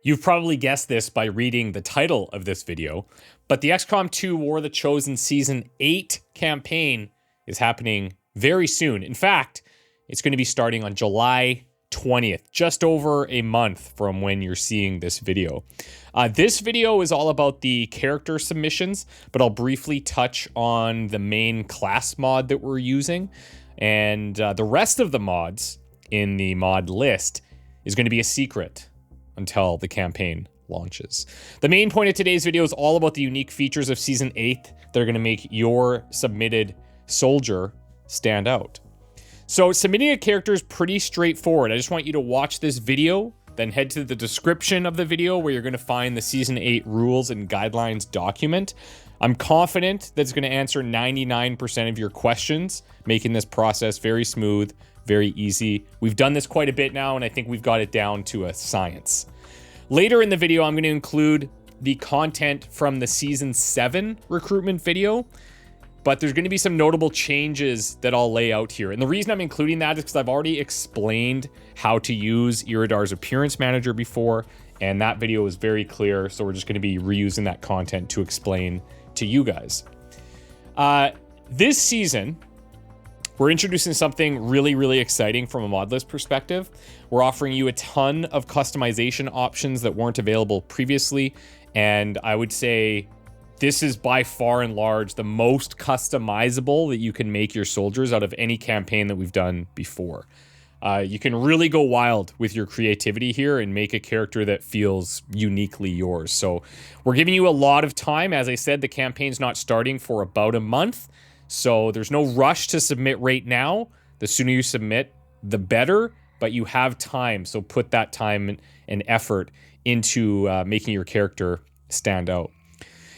You've probably guessed this by reading the title of this video, but the XCOM 2 War of the Chosen Season 8 campaign is happening very soon. In fact, it's going to be starting on July 20th, just over a month from when you're seeing this video. This video is all about the character submissions, but I'll briefly touch on the main class mod that we're using. And the rest of the mods in the mod list is going to be a secret until the campaign launches. The main point of today's video is all about the unique features of Season 8 that are going to make your submitted soldier stand out. So submitting a character is pretty straightforward. I just want you to watch this video, then head to the description of the video where you're going to find the Season 8 rules and guidelines document. I'm confident that it's going to answer 99% of your questions, making this process very smooth, very easy. We've done this quite a bit now, and I think we've got it down to a science. Later in the video, I'm going to include the content from the Season 7 recruitment video, but there's going to be some notable changes that I'll lay out here. And the reason I'm including that is because I've already explained how to use Iridar's Appearance Manager before, and that video is very clear, so we're just going to be reusing that content to explain to you guys. This season, we're introducing something really, really exciting from a mod list perspective. We're offering you a ton of customization options that weren't available previously, and I would say this is by far and large the most customizable that you can make your soldiers out of any campaign that we've done before. You can really go wild with your creativity here and make a character that feels uniquely yours. So we're giving you a lot of time. As I said, the campaign's not starting for about a month. So there's no rush to submit right now. The sooner you submit, the better, but you have time. So put that time and effort into making your character stand out.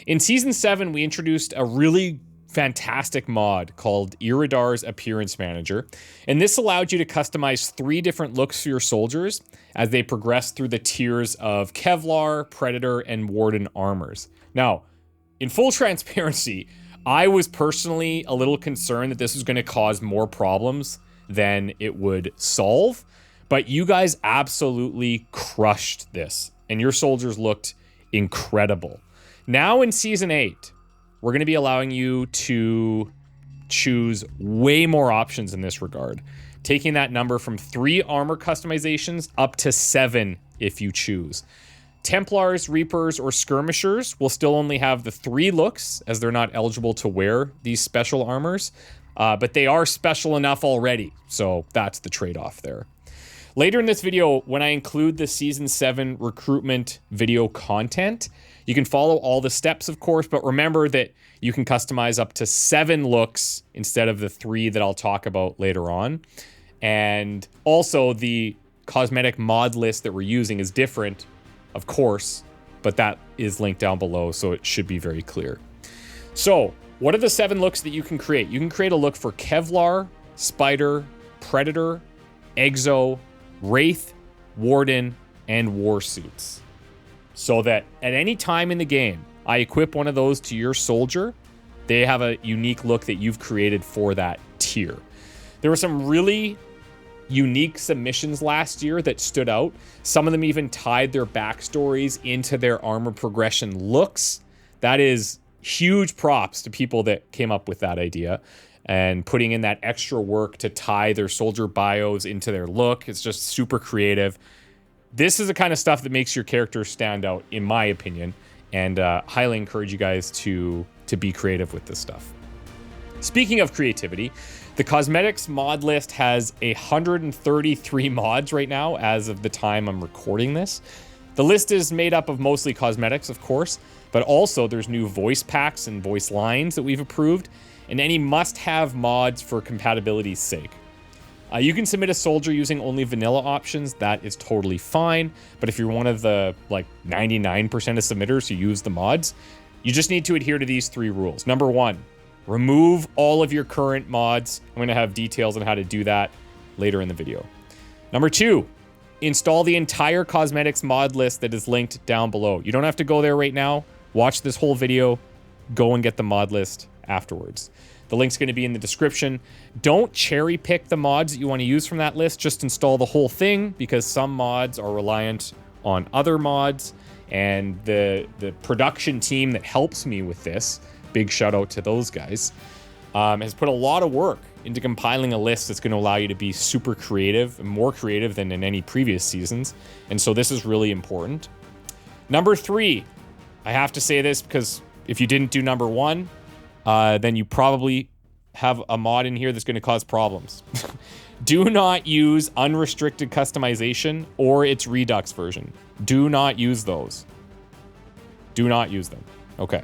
In Season 7, we introduced a really fantastic mod called Iridar's Appearance Manager. And this allowed you to customize 3 different looks for your soldiers as they progress through the tiers of Kevlar, Predator, and Warden armors. Now, in full transparency, I was personally a little concerned that this was going to cause more problems than it would solve, but you guys absolutely crushed this, and your soldiers looked incredible. Now in Season 8, we're going to be allowing you to choose way more options in this regard, taking that number from 3 armor customizations up to 7 if you choose. Templars, Reapers, or Skirmishers will still only have the 3 looks, as they're not eligible to wear these special armors, but they are special enough already, so that's the trade-off there. Later in this video, when I include the Season 7 recruitment video content, you can follow all the steps, of course, but remember that you can customize up to 7 looks instead of the 3 that I'll talk about later on. And also, the cosmetic mod list that we're using is different, of course, but that is linked down below, so it should be very clear. So, what are the 7 looks that you can create? You can create a look for Kevlar, Spider, Predator, Exo, Wraith, Warden, and War Suits. So that at any time in the game, I equip one of those to your soldier, they have a unique look that you've created for that tier. There were some really unique submissions last year that stood out. Some of them even tied their backstories into their armor progression looks. That is huge props to people that came up with that idea and putting in that extra work to tie their soldier bios into their look. It's just super creative. This is the kind of stuff that makes your character stand out, in my opinion, and highly encourage you guys to be creative with this stuff. Speaking of creativity, the cosmetics mod list has 133 mods right now as of the time I'm recording this. The list is made up of mostly cosmetics, of course, but also there's new voice packs and voice lines that we've approved, and any must-have mods for compatibility's sake. You can submit a soldier using only vanilla options. That is totally fine. But if you're one of the 99% of submitters who use the mods, you just need to adhere to these 3 rules. Number 1, remove all of your current mods. I'm going to have details on how to do that later in the video. Number 2, install the entire cosmetics mod list that is linked down below. You don't have to go there right now. Watch this whole video. Go and get the mod list afterwards. The link's going to be in the description. Don't cherry pick the mods that you want to use from that list. Just install the whole thing, because some mods are reliant on other mods, and the production team that helps me with this, big shout out to those guys, has put a lot of work into compiling a list that's going to allow you to be super creative, more creative than in any previous seasons. And so this is really important. Number 3, I have to say this because if you didn't do number 1, then you probably have a mod in here that's going to cause problems. Do not use unrestricted customization or its Redux version. Do not use those. Do not use them. Okay.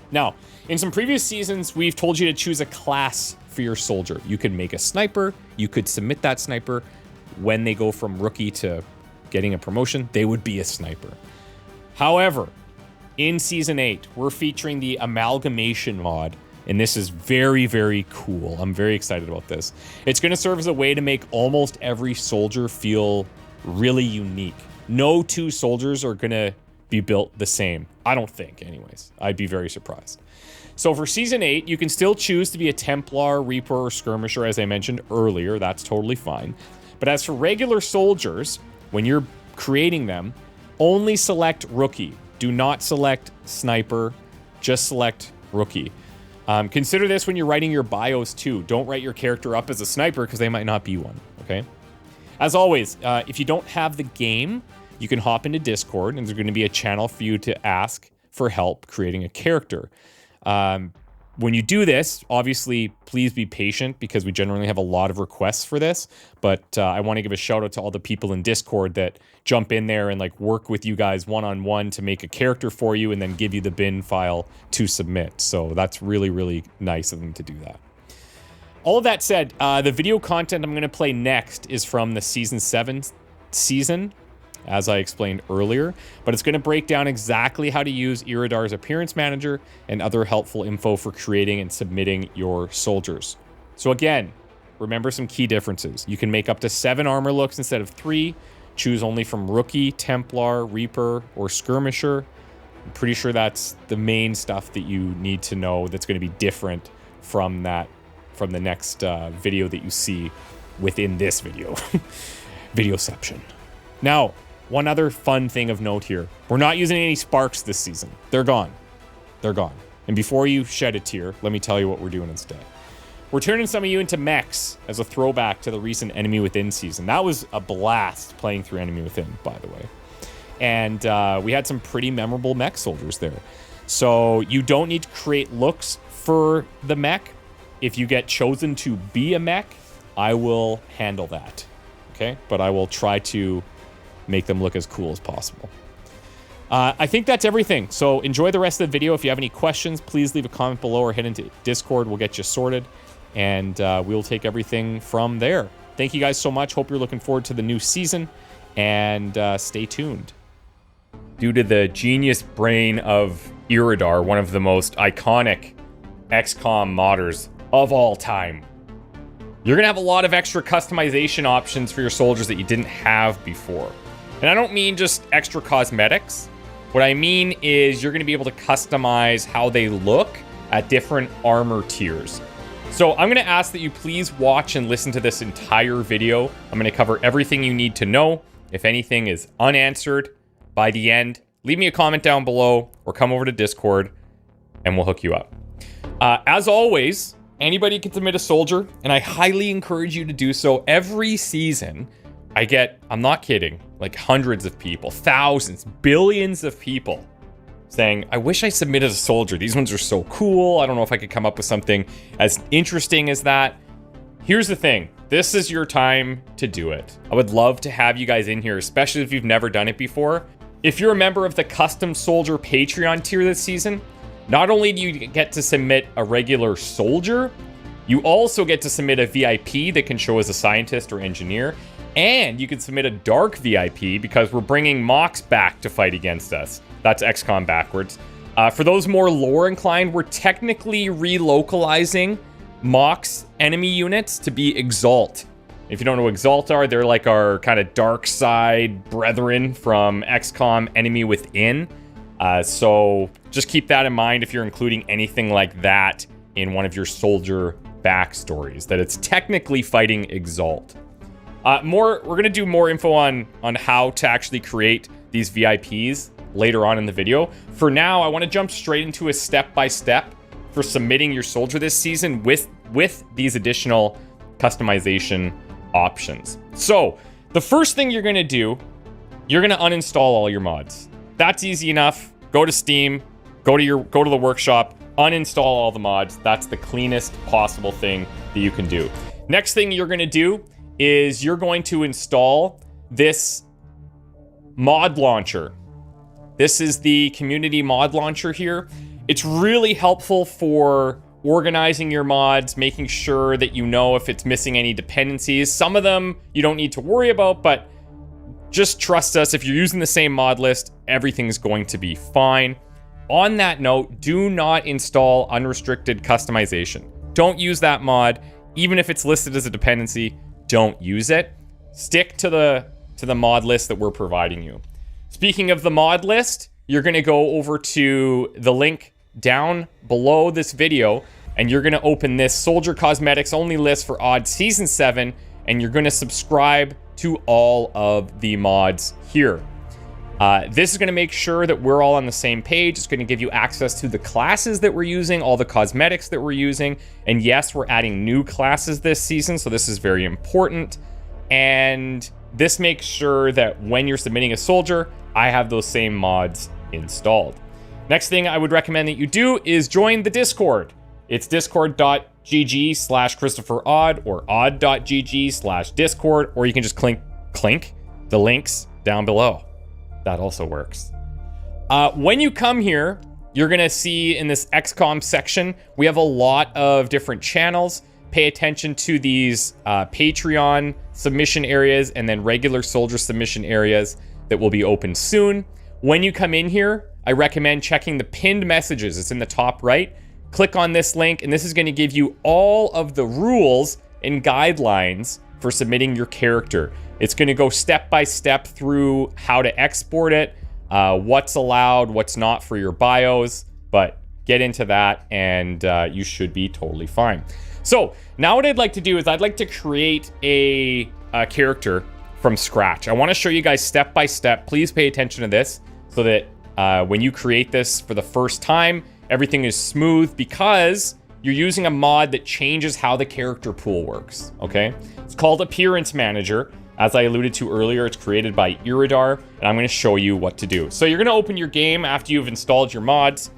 Now, in some previous seasons, we've told you to choose a class for your soldier. You could make a sniper. You could submit that sniper. When they go from rookie to getting a promotion, they would be a sniper. However, in Season 8, we're featuring the Amalgamation mod, and this is very, very cool. I'm very excited about this. It's going to serve as a way to make almost every soldier feel really unique. No 2 soldiers are going to be built the same. I don't think, anyways. I'd be very surprised. So for Season 8, you can still choose to be a Templar, Reaper, or Skirmisher, as I mentioned earlier. That's totally fine. But as for regular soldiers, when you're creating them, only select Rookie. Do not select Sniper. Just select Rookie. Consider this when you're writing your bios too. Don't write your character up as a sniper because they might not be one, okay? As always, if you don't have the game, you can hop into Discord, and there's going to be a channel for you to ask for help creating a character. When you do this, obviously, please be patient because we generally have a lot of requests for this. But I want to give a shout out to all the people in Discord that jump in there and like work with you guys one-on-one to make a character for you and then give you the bin file to submit. So that's really, really nice of them to do that. All of that said, the video content I'm going to play next is from the Season 7 season, as I explained earlier, but it's going to break down exactly how to use Iradar's Appearance Manager and other helpful info for creating and submitting your soldiers. So again, remember some key differences. You can make up to 7 armor looks instead of 3, choose only from Rookie, Templar, Reaper, or Skirmisher. I'm pretty sure that's the main stuff that you need to know that's going to be different from the next video that you see within this video. Videoception. Now, one other fun thing of note here. We're not using any sparks this season. They're gone. They're gone. And before you shed a tear, let me tell you what we're doing instead. We're turning some of you into MECS as a throwback to the recent Enemy Within season. That was a blast playing through Enemy Within, by the way. And we had some pretty memorable mech soldiers there. So you don't need to create looks for the mech. If you get chosen to be a mech, I will handle that. Okay? But I will try to make them look as cool as possible. I think that's everything. So enjoy the rest of the video. If you have any questions, please leave a comment below or head into Discord. We'll get you sorted, and we'll take everything from there. Thank you guys so much. Hope you're looking forward to the new season, and stay tuned. Due to the genius brain of Iridar, one of the most iconic XCOM modders of all time, you're going to have a lot of extra customization options for your soldiers that you didn't have before. And I don't mean just extra cosmetics. What I mean is you're going to be able to customize how they look at different armor tiers. So I'm going to ask that you please watch and listen to this entire video. I'm going to cover everything you need to know. If anything is unanswered by the end, leave me a comment down below or come over to Discord and we'll hook you up. As always, anybody can submit a soldier, and I highly encourage you to do so. Every season, I get, I'm not kidding, like hundreds of people, thousands, billions of people saying, I wish I submitted a soldier. These ones are so cool. I don't know if I could come up with something as interesting as that. Here's the thing. This is your time to do it. I would love to have you guys in here, especially if you've never done it before. If you're a member of the Custom Soldier Patreon tier this season, not only do you get to submit a regular soldier, you also get to submit a VIP that can show as a scientist or engineer, and you can submit a dark VIP because we're bringing MECS back to fight against us. That's XCOM backwards. For those more lore inclined, we're technically relocalizing MECS enemy units to be Exalt. If you don't know what Exalt are, they're like our kind of dark side brethren from XCOM Enemy Within. So just keep that in mind if you're including anything like that in one of your soldier backstories, that it's technically fighting Exalt. We're going to do more info on how to actually create these VIPs later on in the video. For now, I want to jump straight into a step-by-step for submitting your soldier this season with these additional customization options. So the first thing you're going to do, you're going to uninstall all your mods. That's easy enough. Go to Steam, go to the workshop, uninstall all the mods. That's the cleanest possible thing that you can do. Next thing you're going to do is you're going to install this mod launcher. This is the community mod launcher here. It's really helpful for organizing your mods, making sure that you know if it's missing any dependencies. Some of them you don't need to worry about, but just trust us. If you're using the same mod list, everything's going to be fine. On that note, do not install unrestricted customization. Don't use that mod. Even if it's listed as a dependency, don't use it. Stick to the mod list that we're providing you. Speaking of the mod list, you're going to go over to the link down below this video, and you're going to open this Soldier Cosmetics only list for Odd Season 7, and you're going to subscribe to all of the mods here. This is going to make sure that we're all on the same page. It's going to give you access to the classes that we're using, all the cosmetics that we're using, and yes, we're adding new classes this season, so this is very important. And this makes sure that when you're submitting a soldier, I have those same mods installed. Next thing I would recommend that you do is join the Discord. It's discord.gg/ChristopherOdd or odd.gg/Discord, or you can just clink the links down below. That also works. When you come here, you're going to see in this XCOM section, we have a lot of different channels. Pay attention to these Patreon submission areas and then regular soldier submission areas that will be open soon. When you come in here, I recommend checking the pinned messages. It's in the top right. Click on this link, and this is going to give you all of the rules and guidelines for submitting your character. It's going to go step by step through how to export it, what's allowed, what's not for your bios, but get into that and you should be totally fine. So now what I'd like to do is I'd like to create a character from scratch. I want to show you guys step by step. Please pay attention to this so that when you create this for the first time, everything is smooth because you're using a mod that changes how the character pool works, okay? It's called Appearance Manager. As I alluded to earlier, it's created by Iridar, and I'm going to show you what to do. So you're going to open your game after you've installed your mods,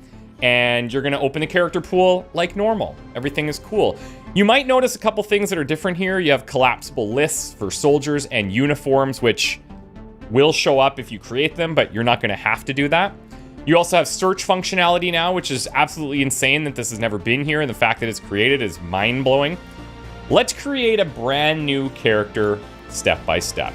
and you're going to open the character pool like normal. Everything is cool. You might notice a couple things that are different here. You have collapsible lists for soldiers and uniforms, which will show up if you create them, but you're not going to have to do that. You also have search functionality now, which is absolutely insane that this has never been here, and the fact that it's created is mind-blowing. Let's create a brand new character step by step.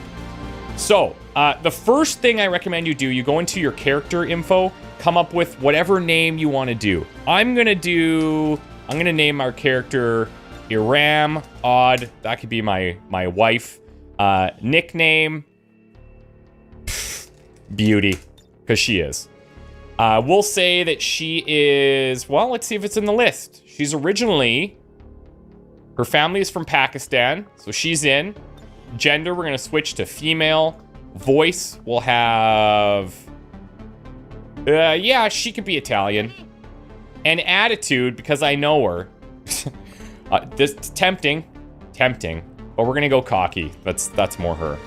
So, the first thing I recommend you do, you go into your character info, come up with whatever name you want to do. I'm going to name our character Iram Odd. That could be my wife. Nickname, Beauty, because she is. We'll say that she is, well, let's see if it's in the list. She's originally, her family is from Pakistan, so she's in. Gender, we're going to switch to female. Voice, we'll have, yeah, she could be Italian. And attitude, because I know her. This is tempting, but we're going to go cocky. That's more her,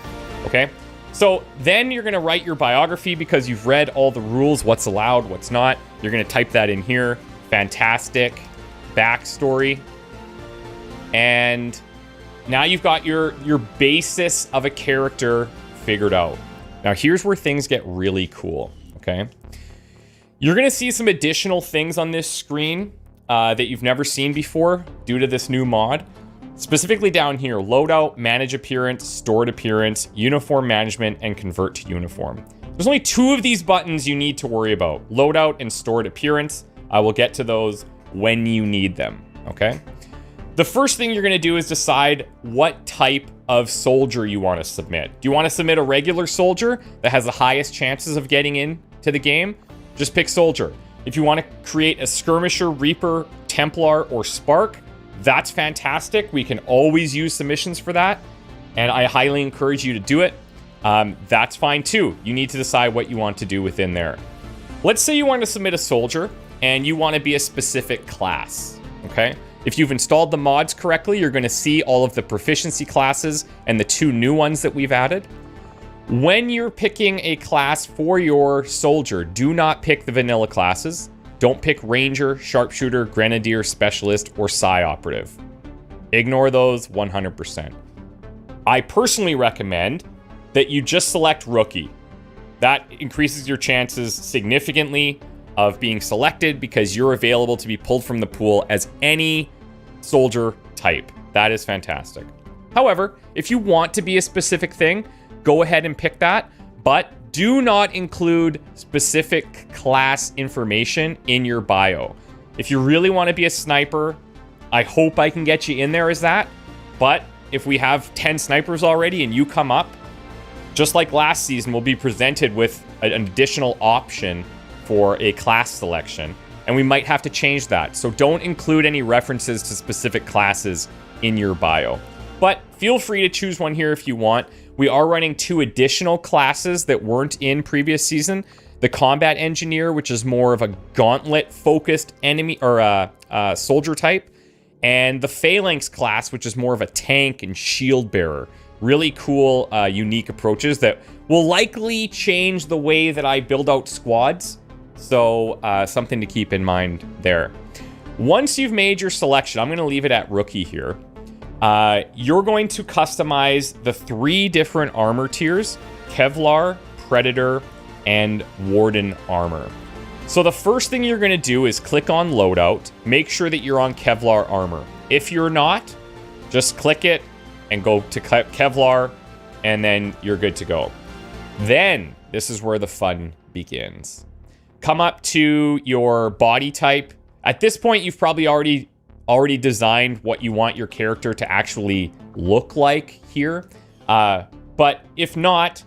okay? So then you're going to write your biography because you've read all the rules, what's allowed, what's not. You're going to type that in here. Fantastic backstory. And now you've got your basis of a character figured out. Now here's where things get really cool, okay? You're going to see some additional things on this screen that you've never seen before due to this new mod. Specifically down here, loadout, manage appearance, stored appearance, uniform management, and convert to uniform. There's only 2 of these buttons you need to worry about, loadout and stored appearance. I will get to those when you need them, okay? The first thing you're gonna do is decide what type of soldier you wanna submit. Do you wanna submit a regular soldier that has the highest chances of getting into the game? Just pick soldier. If you wanna create a skirmisher, reaper, Templar, or spark, that's fantastic. We can always use submissions for that. and I highly encourage you to do it. That's fine too. You need to decide what you want to do within there. Let's say you want to submit a soldier and you want to be a specific class, okay? If you've installed the mods correctly, you're going to see all of the proficiency classes and the 2 new ones that we've added. When you're picking a class for your soldier, do not pick the vanilla classes. Don't pick Ranger, Sharpshooter, Grenadier, Specialist, or Psi Operative. Ignore those 100%. I personally recommend that you just select Rookie. That increases your chances significantly of being selected because you're available to be pulled from the pool as any soldier type. That is fantastic. However, if you want to be a specific thing, go ahead and pick that, but do not include specific class information in your bio. If you really want to be a sniper, I hope I can get you in there as that, but if we have 10 snipers already and you come up, just like last season, we'll be presented with an additional option for a class selection, and we might have to change that. So don't include any references to specific classes in your bio. But feel free to choose one here if you want. We are running 2 additional classes that weren't in previous season. The Combat Engineer, which is more of a gauntlet-focused enemy or soldier type, and the Phalanx class, which is more of a tank and shield bearer. Really cool, unique approaches that will likely change the way that I build out squads. So something to keep in mind there. Once you've made your selection, I'm going to leave it at Rookie here. You're going to customize the 3 different armor tiers: Kevlar, Predator, and Warden armor. So the first thing you're going to do is click on Loadout. Make sure that you're on Kevlar armor. If you're not, just click it and go to Kevlar, and then you're good to go. Then, this is where the fun begins. Come up to your body type. At this point, you've probably already designed what you want your character to actually look like here. But if not,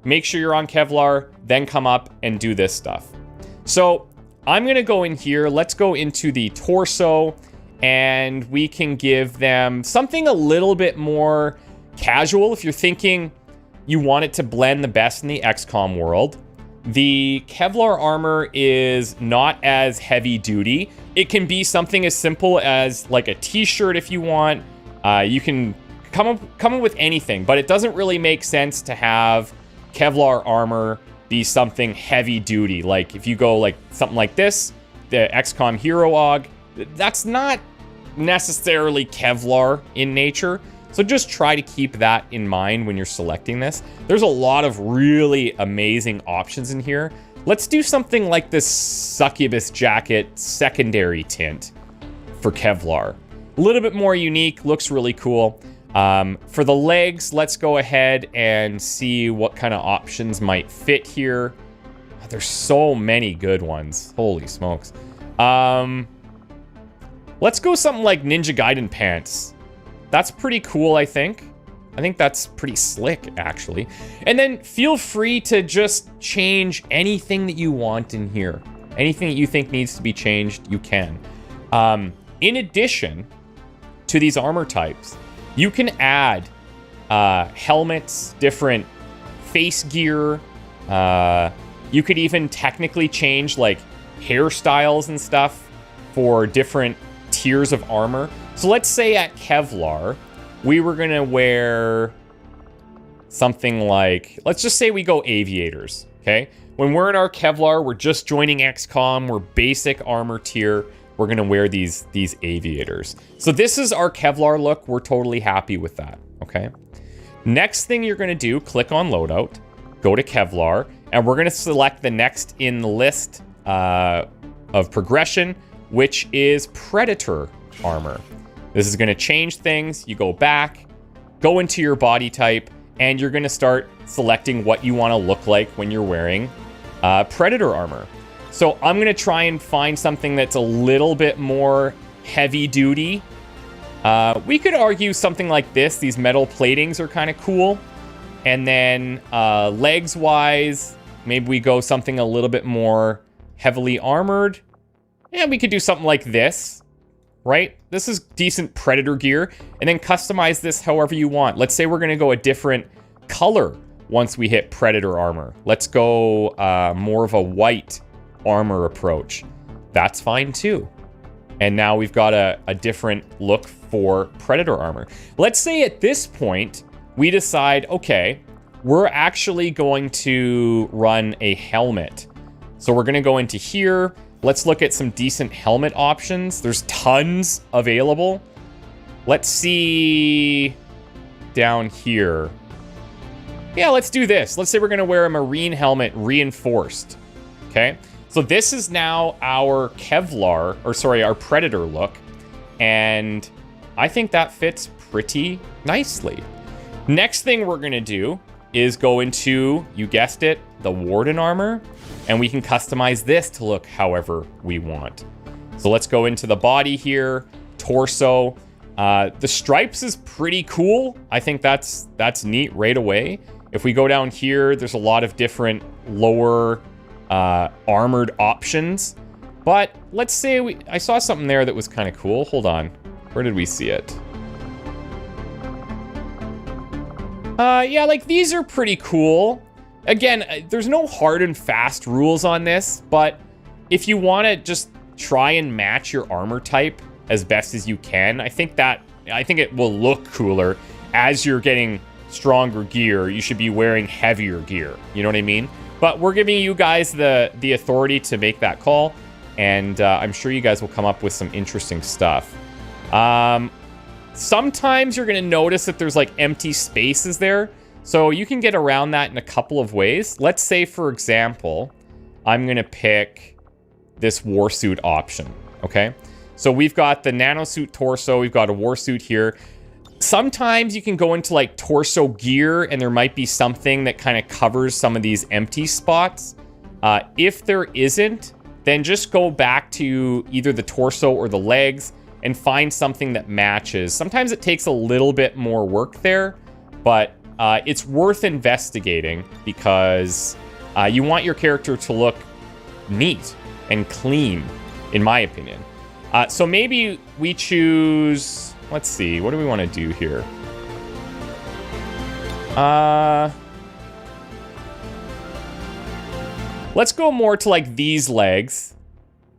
make sure you're on Kevlar, then come up and do this stuff. So I'm gonna go in here. Let's go into the torso, and we can give them something a little bit more casual. If you're thinking you want it to blend the best in the XCOM world, the Kevlar armor is not as heavy duty. It can be something as simple as like a t-shirt if you want. You can come up with anything, but it doesn't really make sense to have Kevlar armor be something heavy duty. Like if you go like something like this, the XCOM Hero Og, that's not necessarily Kevlar in nature. So just try to keep that in mind when you're selecting this. There's a lot of really amazing options in here. Let's do something like this succubus jacket secondary tint for Kevlar. A little bit more unique, looks really cool. For the legs, let's go ahead and see what kind of options might fit here. There's so many good ones. Holy smokes. Let's go something like Ninja Gaiden pants. That's pretty cool, I think. I think that's pretty slick, actually. And then feel free to just change anything that you want in here. Anything that you think needs to be changed, you can. In addition to these armor types, you can add helmets, different face gear. You could even technically change like hairstyles and stuff for different tiers of armor. So let's say at Kevlar, we were gonna wear something like, let's just say we go aviators, okay? When we're in our Kevlar, we're just joining XCOM, we're basic armor tier, we're gonna wear these aviators. So this is our Kevlar look, we're totally happy with that, okay? Next thing you're gonna do, click on Loadout, go to Kevlar, and we're gonna select the next in the list of progression, which is Predator armor. This is gonna change things. You go back, go into your body type, and you're gonna start selecting what you wanna look like when you're wearing Predator armor. So I'm gonna try and find something that's a little bit more heavy duty. We could argue something like this. These metal platings are kind of cool. And then legs wise, maybe we go something a little bit more heavily armored. Yeah, we could do something like this. right? This is decent Predator gear. And then customize this however you want. Let's say we're going to go a different color once we hit Predator armor. Let's go more of a white armor approach. That's fine too. And now we've got a different look for Predator armor. Let's say at this point, we decide, okay, we're actually going to run a helmet. So we're gonna go into here. Let's look at some decent helmet options. There's tons available. Let's see down here. Yeah, let's do this. Let's say we're gonna wear a marine helmet reinforced, okay? So this is now our Kevlar, or sorry, our Predator look. And I think that fits pretty nicely. Next thing we're gonna do is go into, you guessed it, the Warden armor. And we can customize this to look however we want. So let's go into the body here, torso. The stripes is pretty cool. I think that's neat right away. If we go down here, there's a lot of different lower armored options. But let's say I saw something there that was kind of cool. Hold on. Where did we see it? Yeah, like these are pretty cool. Again, there's no hard and fast rules on this, but if you want to just try and match your armor type as best as you can, I think it will look cooler. As you're getting stronger gear, you should be wearing heavier gear. You know what I mean? But we're giving you guys the authority to make that call, and I'm sure you guys will come up with some interesting stuff. Sometimes you're going to notice that there's like empty spaces there. So you can get around that in a couple of ways. Let's say, for example, I'm going to pick this warsuit option, okay? So we've got the nanosuit torso. We've got a warsuit here. Sometimes you can go into like torso gear and there might be something that kind of covers some of these empty spots. If there isn't, then just go back to either the torso or the legs and find something that matches. Sometimes it takes a little bit more work there, but it's worth investigating because you want your character to look neat and clean, in my opinion. So maybe we choose, let's see, what do we want to do here? Let's go more to like these legs,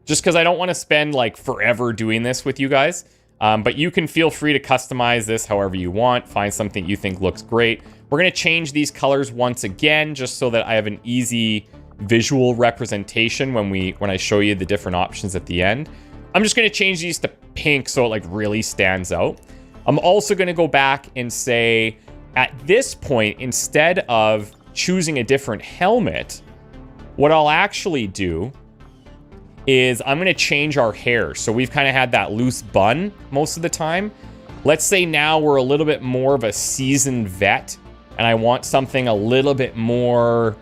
just because I don't want to spend like forever doing this with you guys. But you can feel free to customize this however you want. Find something you think looks great. We're going to change these colors once again, just so that I have an easy visual representation when I show you the different options at the end. I'm just going to change these to pink so it like really stands out. I'm also going to go back and say, at this point, instead of choosing a different helmet, what I'll actually do is I'm going to change our hair. So we've kind of had that loose bun most of the time. Let's say now we're a little bit more of a seasoned vet and I want something a little bit more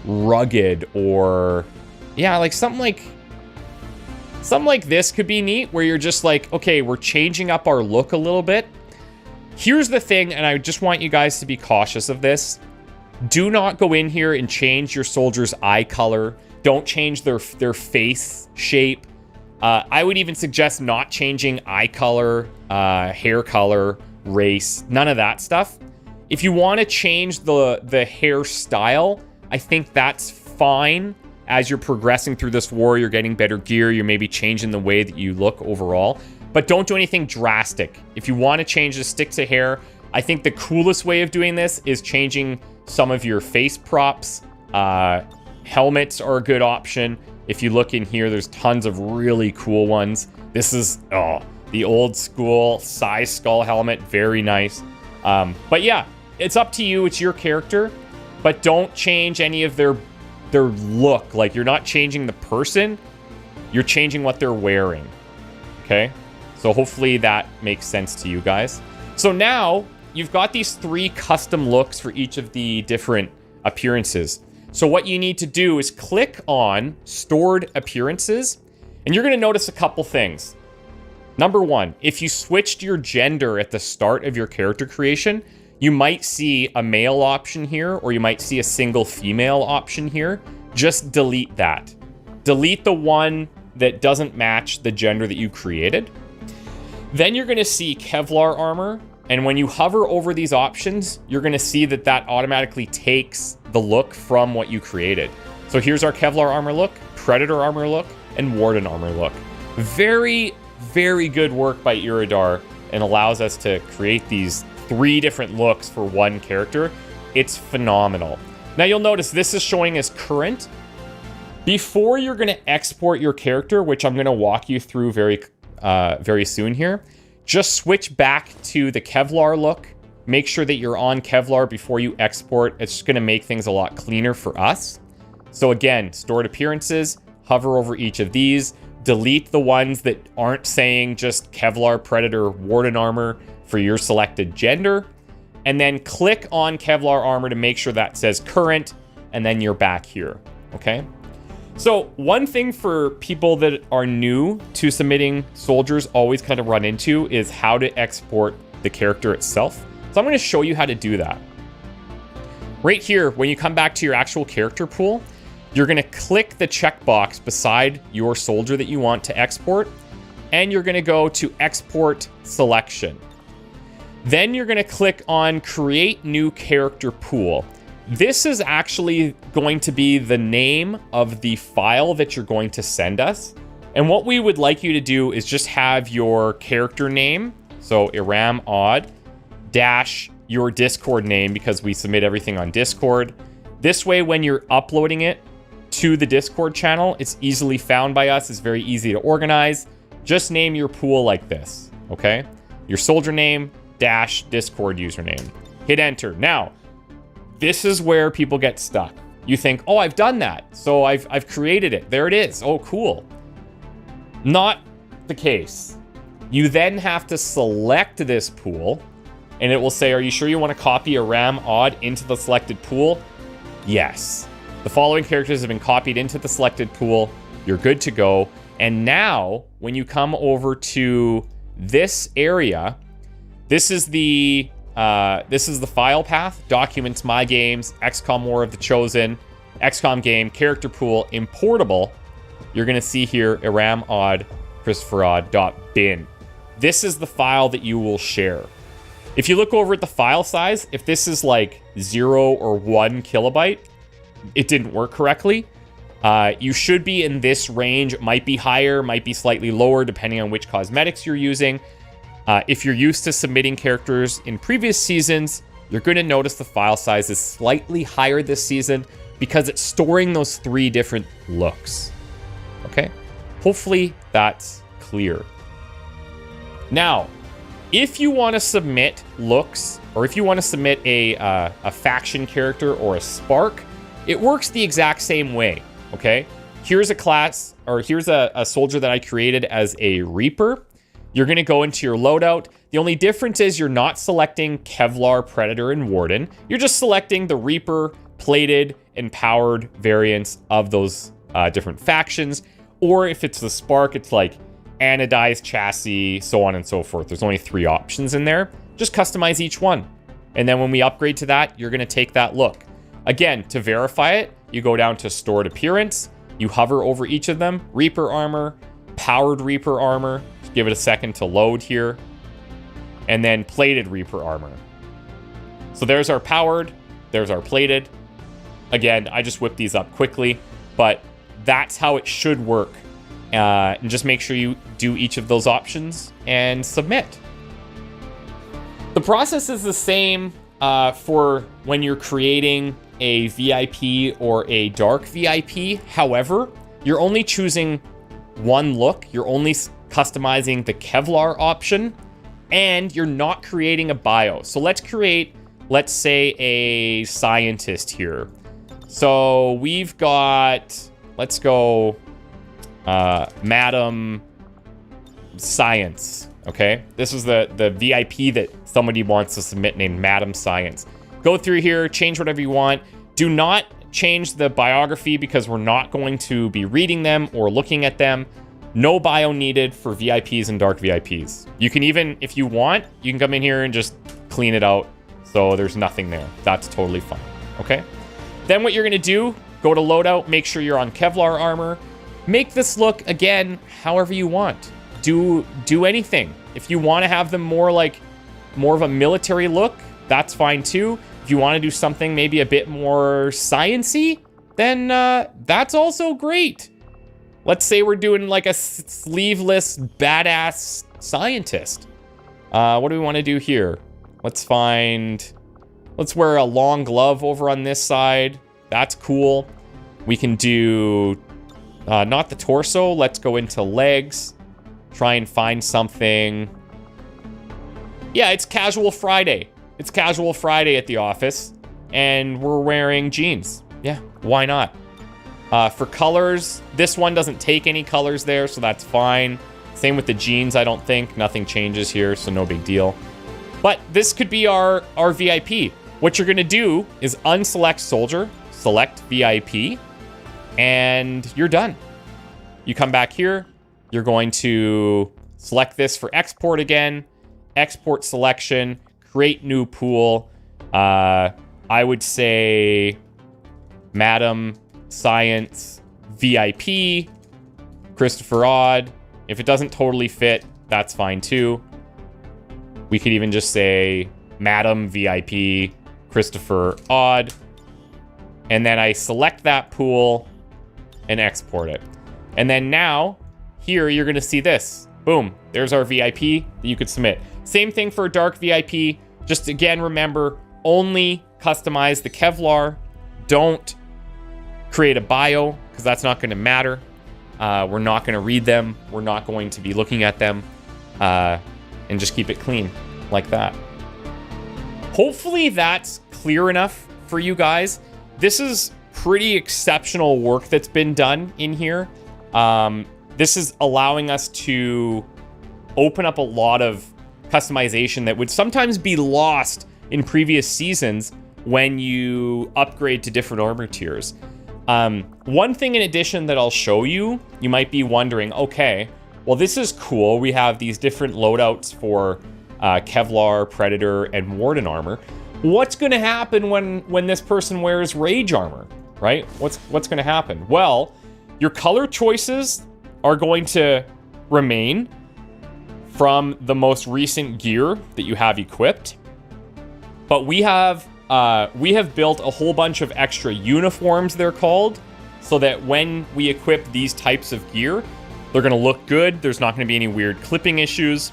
rugged, or yeah, like something like this could be neat, where you're just like, okay, we're changing up our look a little bit. Here's the thing, and I just want you guys to be cautious of this. Do not go in here and change your soldier's eye color. Don't change their face shape. I would even suggest not changing eye color, hair color, race, none of that stuff. If you want to change the hairstyle, I think that's fine. As you're progressing through this war, you're getting better gear, you're maybe changing the way that you look overall. But don't do anything drastic. If you want to change the stick to hair, I think the coolest way of doing this is changing some of your face props. Helmets are a good option. If you look in here, there's tons of really cool ones. This is, the old school size skull helmet. Very nice. But yeah, it's up to you. It's your character. But don't change any of their look. Like, you're not changing the person. You're changing what they're wearing. Okay? So hopefully that makes sense to you guys. So now, you've got these 3 custom looks for each of the different appearances. So what you need to do is click on Stored Appearances, and you're going to notice a couple things. Number 1, if you switched your gender at the start of your character creation, you might see a male option here, or you might see a single female option here. Just delete that. Delete the one that doesn't match the gender that you created. Then you're gonna see Kevlar armor. And when you hover over these options, you're gonna see that that automatically takes the look from what you created. So here's our Kevlar armor look, Predator armor look, and Warden armor look. Very, very good work by Iridar, and allows us to create these 3 different looks for one character. It's phenomenal. Now you'll notice this is showing as current. Before you're gonna export your character, which I'm gonna walk you through very soon here, just switch back to the Kevlar look. Make sure that you're on Kevlar before you export. It's just gonna make things a lot cleaner for us. So again, stored appearances, hover over each of these, delete the ones that aren't saying just Kevlar, Predator, Warden armor for your selected gender, and then click on Kevlar armor to make sure that says current, and then you're back here, okay? So one thing for people that are new to submitting soldiers always kind of run into is how to export the character itself. So I'm going to show you how to do that. Right here, when you come back to your actual character pool, you're going to click the checkbox beside your soldier that you want to export, and you're going to go to Export Selection. Then you're going to click on Create New Character Pool. This is actually going to be the name of the file that you're going to send us. And what we would like you to do is just have your character name, so XCOM dash your Discord name, because we submit everything on Discord. This way, when you're uploading it to the Discord channel, it's easily found by us. It's very easy to organize. Just name your pool like this, okay? Your soldier name dash Discord username. Hit enter. Now, this is where people get stuck. You think, oh, I've done that. So I've created it. There it is. Oh, cool. Not the case. You then have to select this pool, and it will say, are you sure you want to copy XCOM into the selected pool? Yes. The following characters have been copied into the selected pool. You're good to go. And now, when you come over to this area, this is the file path: Documents, My Games, XCOM War of the Chosen, XCOM Game, Character Pool, Importable. You're going to see here XCOM ChristopherOdd.bin. This is the file that you will share. If you look over at the file size, if this is like 0 or 1 kilobyte, it didn't work correctly. You should be in this range. It might be higher, might be slightly lower, depending on which cosmetics you're using. If you're used to submitting characters in previous seasons, you're going to notice the file size is slightly higher this season because it's storing those 3 different looks. Okay? Hopefully that's clear. Now, if you want to submit looks, or if you want to submit a faction character or a spark, it works the exact same way, okay? Here's a class, or here's a soldier that I created as a Reaper. You're going to go into your loadout. The only difference is you're not selecting Kevlar, Predator, and Warden. You're just selecting the Reaper, plated, and powered variants of those different factions. Or if it's the Spark, it's like anodized chassis, so on and so forth. There's only 3 options in there. Just customize each one. And then when we upgrade to that, you're going to take that look. Again, to verify it, you go down to Stored Appearance. You hover over each of them. Reaper Armor, Powered Reaper Armor. Just give it a second to load here. And then Plated Reaper Armor. So there's our Powered. There's our Plated. Again, I just whipped these up quickly, but that's how it should work. And just make sure you do each of those options and submit. The process is the same for when you're creating a VIP or a dark VIP. However, you're only choosing one look. You're only customizing the Kevlar option, and you're not creating a bio. So let's create, let's say, a scientist here. So we've got, let's go Madam Science. Okay, this is the VIP that somebody wants to submit named Madam Science. Go through here, change whatever you want. Do not change the biography because we're not going to be reading them or looking at them. No bio needed for VIPs and dark VIPs. You can even, if you want, you can come in here and just clean it out so there's nothing there. That's totally fine, okay? Then what you're gonna do, go to loadout, make sure you're on Kevlar armor. Make this look, again, however you want. do anything. If you want to have them more of a military look, that's fine too. If you want to do something maybe a bit more science-y, then that's also great. Let's say we're doing like a sleeveless badass scientist. What do we want to do here? Let's wear a long glove over on this side. That's cool. We can do not the torso. Let's go into legs. Try and find something. Yeah, it's Casual Friday. It's Casual Friday at the office, and we're wearing jeans. Yeah, why not? For colors, this one doesn't take any colors there, so that's fine. Same with the jeans, I don't think. Nothing changes here, so no big deal. But this could be our VIP. What you're going to do is unselect soldier, select VIP, and you're done. You come back here. You're going to select this for export again. Export selection, create new pool. I would say Madam Science VIP, ChristopherOdd. If it doesn't totally fit, that's fine too. We could even just say Madam VIP, ChristopherOdd. And then I select that pool and export it. And then now, here you're going to see this. Boom, there's our VIP that you could submit. Same thing for Dark VIP. Just again, remember, only customize the Kevlar. Don't create a bio, because that's not going to matter. We're not going to read them. We're not going to be looking at them. And just keep it clean, like that. Hopefully that's clear enough for you guys. This is pretty exceptional work that's been done in here. This is allowing us to open up a lot of customization that would sometimes be lost in previous seasons when you upgrade to different armor tiers. One thing in addition that I'll show you, you might be wondering, okay, well, this is cool. We have these different loadouts for Kevlar, Predator, and Warden armor. What's going to happen when this person wears Rage armor, right? What's going to happen? Well, your color choices are going to remain from the most recent gear that you have equipped. But we have built a whole bunch of extra uniforms, they're called, so that when we equip these types of gear, they're going to look good. There's not going to be any weird clipping issues,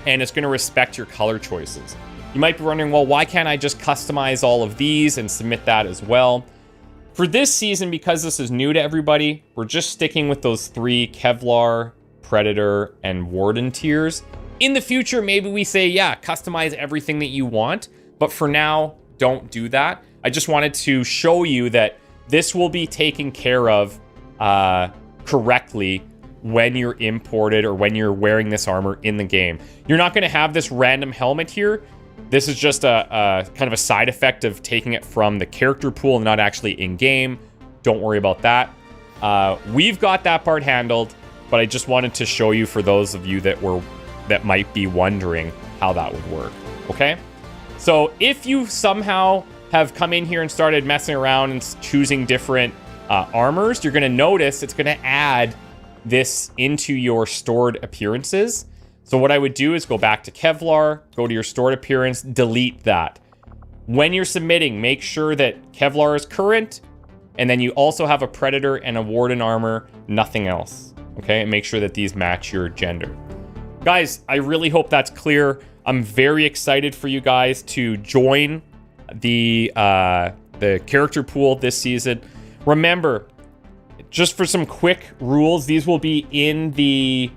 and it's going to respect your color choices. You might be wondering, well, why can't I just customize all of these and submit that as well? For this season, because this is new to everybody, we're just sticking with those 3 Kevlar, Predator, and Warden tiers. In the future, maybe we say, yeah, customize everything that you want. But for now, don't do that. I just wanted to show you that this will be taken care of correctly when you're imported or when you're wearing this armor in the game. You're not going to have this random helmet here. This is just a kind of a side effect of taking it from the character pool and not actually in-game. Don't worry about that. We've got that part handled, but I just wanted to show you for those of you that might be wondering how that would work, okay? So if you somehow have come in here and started messing around and choosing different armors, you're going to notice it's going to add this into your stored appearances. So what I would do is go back to Kevlar, go to your stored appearance, delete that. When you're submitting, make sure that Kevlar is current, and then you also have a Predator and a Warden armor, nothing else, okay? And make sure that these match your gender. Guys, I really hope that's clear. I'm very excited for you guys to join the character pool this season. Remember, just for some quick rules, these will be in the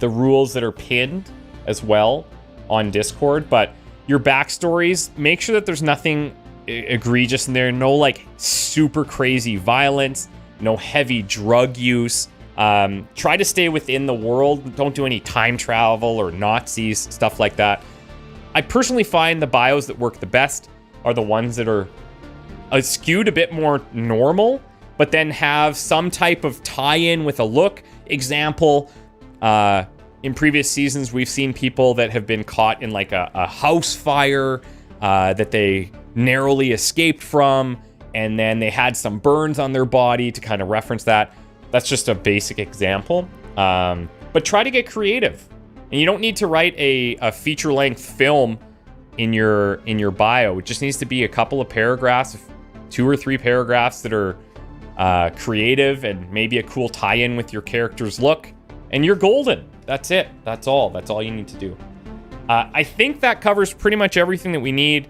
rules that are pinned as well on Discord. But your backstories, make sure that there's nothing egregious in there. No like super crazy violence, no heavy drug use. Try to stay within the world. Don't do any time travel or Nazis, stuff like that. I personally find the bios that work the best are the ones that are skewed a bit more normal, but then have some type of tie-in with a look. Example, in previous seasons, we've seen people that have been caught in like a house fire that they narrowly escaped from, and then they had some burns on their body to kind of reference that. That's just a basic example. But but try to get creative. And you don't need to write a feature-length film in your bio. It just needs to be a couple of paragraphs, 2 or 3 paragraphs that are creative and maybe a cool tie-in with your character's look, and you're golden. That's it. That's all you need to do. I think that covers pretty much everything that we need.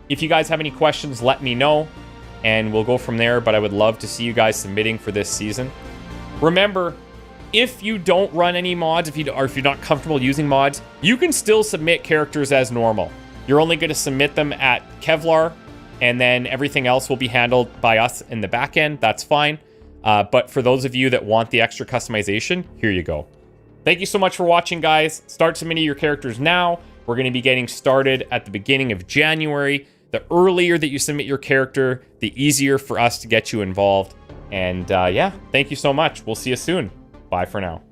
If you guys have any questions, let me know, and we'll go from there, but I would love to see you guys submitting for this season. Remember, if you don't run any mods, if you're not comfortable using mods, you can still submit characters as normal. You're only going to submit them at Kevlar, and then everything else will be handled by us in the back end. That's fine. But for those of you that want the extra customization, here you go. Thank you so much for watching, guys. Start submitting your characters now. We're going to be getting started at the beginning of January. The earlier that you submit your character, the easier for us to get you involved. And yeah, thank you so much. We'll see you soon. Bye for now.